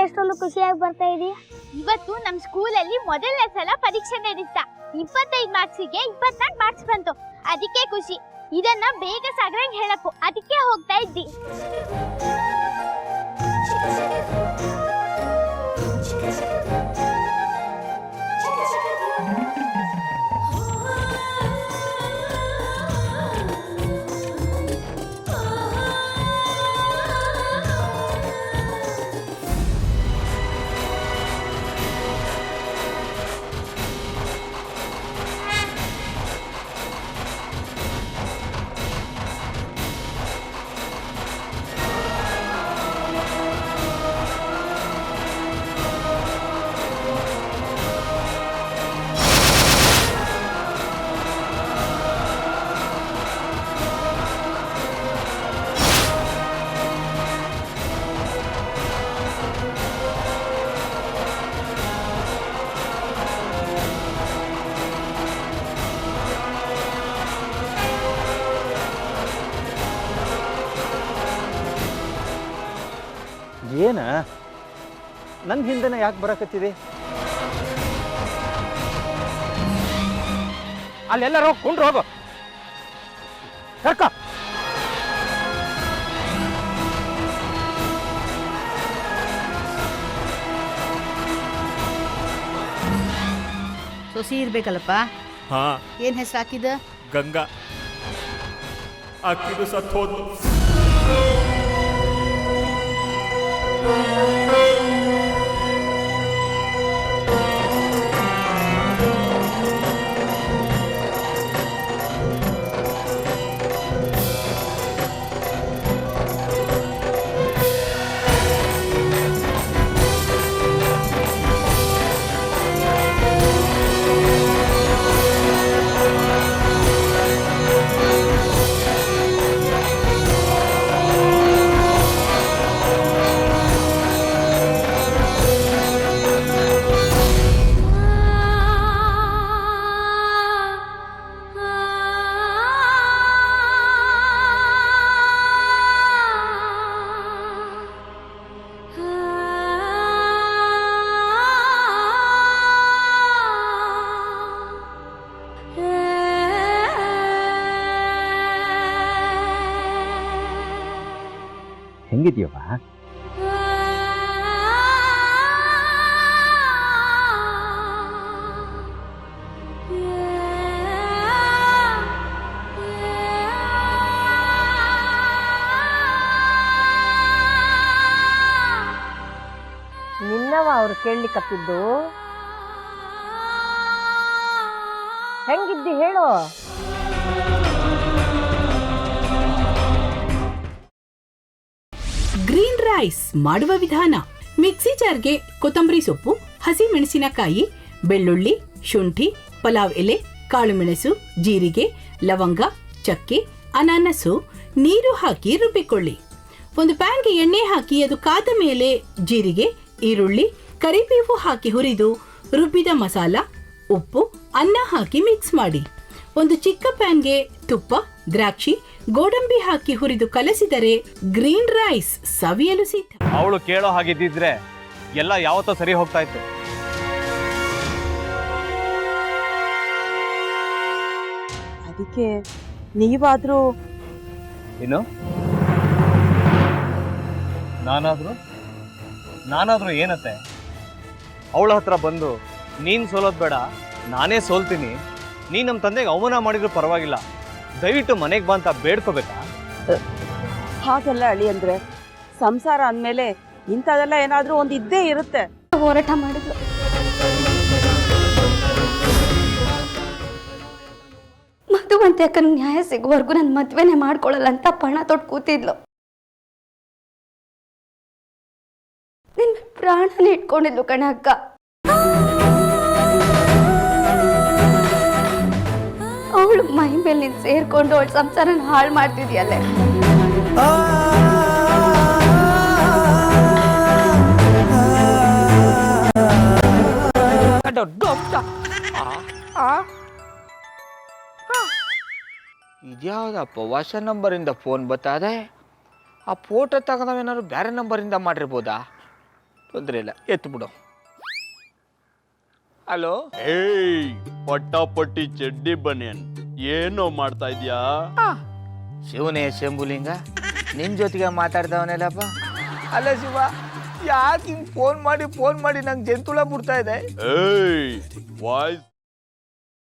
ಅಷ್ಟೊಂದು ಖುಷಿಯಾಗಿ ಬರ್ತಾ ಇದೀಯ? ಇವತ್ತು ನಮ್ಮ ಸ್ಕೂಲಲ್ಲಿ ಮೊದಲನೇ ಸಲ ಪರೀಕ್ಷೆ ನಡೆಸ್ತಾ 25 ಮಾರ್ಕ್ಸಿಗೆ 24 ಮಾರ್ಕ್ಸ್ ಬಂತು. ಅದಕ್ಕೆ ಖುಷಿ. ಇದನ್ನ ಬೇಗ ಸಾಗರಂಗ್ ಹೇಳಕ್ಕು, ಅದಕ್ಕೆ ಹೋಗ್ತಾ ಇದ್ದಿ. ಏನ ನನ್ನ ಹಿಂದೆನ ಯಾಕೆ ಬರಕತ್ತಿದೆ? ಅಲ್ಲೆಲ್ಲರೂ ಹೋಗಿ ಕುಂಡ್ರು ಹೋಗು. ಕರ್ಕ ಸೊಸಿ ಇರ್ಬೇಕಲ್ಲಪ್ಪ. ಹಾ, ಏನ್ ಹೆಸರು ಹಾಕಿದ? ಗಂಗಾ. ಅಕ್ಕಿದು ಸತ್ತು ಹೋದ್ಲು. ಹೆಂಗಿದ್ಯವ್ವ? ನಿನ್ನವ ಅವ್ರು ಕೇಳಲಿಕ್ಕತ್ತಿದ್ದು? ಹೆಂಗಿದ್ದಿ ಹೇಳು. ಗ್ರೀನ್ ರೈಸ್ ಮಾಡುವ ವಿಧಾನ: ಮಿಕ್ಸಿ ಜಾರ್ಗೆ ಕೊತ್ತಂಬರಿ ಸೊಪ್ಪು, ಹಸಿ ಮೆಣಸಿನಕಾಯಿ, ಬೆಳ್ಳುಳ್ಳಿ, ಶುಂಠಿ, ಪಲಾವ್ ಎಲೆ, ಕಾಳುಮೆಣಸು, ಜೀರಿಗೆ, ಲವಂಗ, ಚಕ್ಕೆ, ಅನಾನಸು, ನೀರು ಹಾಕಿ ರುಬ್ಬಿಕೊಳ್ಳಿ. ಒಂದು ಪ್ಯಾನ್ಗೆ ಎಣ್ಣೆ ಹಾಕಿ ಅದು ಕಾದ ಮೇಲೆ ಜೀರಿಗೆ, ಈರುಳ್ಳಿ, ಕರಿಬೇವು ಹಾಕಿ ಹುರಿದು ರುಬ್ಬಿದ ಮಸಾಲ, ಉಪ್ಪು, ಅನ್ನ ಹಾಕಿ ಮಿಕ್ಸ್ ಮಾಡಿ. ಒಂದು ಚಿಕ್ಕ ಪ್ಯಾನ್ಗೆ ತುಪ್ಪ, ದ್ರಾಕ್ಷಿ, ಗೋಡಂಬಿ ಹಾಕಿ ಹುರಿದು ಕಲಸಿದರೆ ಗ್ರೀನ್ ರೈಸ್ ಸವಿಯಲು ಸಿದ್ಧ. ಅವಳು ಕೇಳೋ ಹಾಗಿದ್ದಿದ್ರೆ ಎಲ್ಲ ಯಾವತ್ತೋ ಸರಿ ಹೋಗ್ತಾ ಇತ್ತು. ಅದಕ್ಕೆ ನೀವಾದ್ರೂ ಏನು? ನಾನಾದ್ರೂ ಏನತ್ತೆ? ಅವಳ ಹತ್ರ ಬಂದು ನೀನು ಸೋಲೋದು ಬೇಡ, ನಾನೇ ಸೋಲ್ತೀನಿ, ನೀನು ನಮ್ಮ ತಂದೆಗೆ ಅವಮಾನ ಮಾಡಿದ್ರು ಪರವಾಗಿಲ್ಲ, ದಯವಿಟ್ಟು ಮನೆಗೆ ಬಾ ಅಂತ ಬೇಡ್ಕೋಬೇಕಾ? ಹಾಗೆಲ್ಲ ಅಳಿ ಅಂದ್ರೆ ಸಂಸಾರ ಅಂದಮೇಲೆ ಇಂಥದೆಲ್ಲ ಏನಾದ್ರೂ ಒಂದು ಇದ್ದೇ ಇರುತ್ತೆ. ಹೋರಾಟ ಮಾಡಿದ್ಲು. ಮಧುವಂತೆ ಅಕ್ಕನ ನ್ಯಾಯ ಸಿಗುವವರೆಗೂ ನನ್ನ ಮದ್ವೆನೆ ಮಾಡ್ಕೊಳ್ಳಲ್ಲ ಅಂತ ಪಣ ತೊಟ್ಟು ಕೂತಿದ್ಲು. ನಿನ್ನ ಪ್ರಾಣನೇ ಇಟ್ಕೊಂಡಿದ್ಲು ಕಣ ಅಕ್ಕ. ಅವಳು ಮೈ ಮೇಲೆ ನೀನು ಸೇರ್ಕೊಂಡು ಅವಳ ಸಂಸಾರನ ಹಾಳು ಮಾಡ್ತಿದ್ಯಲ್ಲೇ. ಇದ್ಯಾವುದಪ್ಪ ಹೊಸ ನಂಬರಿಂದ ಫೋನ್ ಬರ್ತದೆ? ಆ ಫೋಟೋ ತಗೊಂಡವೇನಾದ್ರು ಬೇರೆ ನಂಬರಿಂದ ಮಾಡಿರ್ಬೋದಾ? ತೊಂದರೆ ಇಲ್ಲ ಎತ್ತು ಬಿಡು. ಹಲೋ, ಏಯ್ ಪಟ್ಟಾಪಟ್ಟಿ ಚಡ್ಡಿ ಬನಿಯನ್ ಏನೋ ಮಾಡ್ತಾ ಇದ್ಯಾ? ಶಿವನೇ ಶಂಭುಲಿಂಗ ನಿನ್ ಜೊತೆಗೆ ಮಾತಾಡ್ದವನೆಲ್ಲಪ್ಪ. ಅಲ್ಲ ಶಿವ, ಯಾಕೆ ಹಿಂಗ್ ಫೋನ್ ಮಾಡಿ ನಂಗೆ ಜಂತುಳ ಬಿಡ್ತಾ ಇದೆ? ಏಯ್ ವಾಯ್ಸ್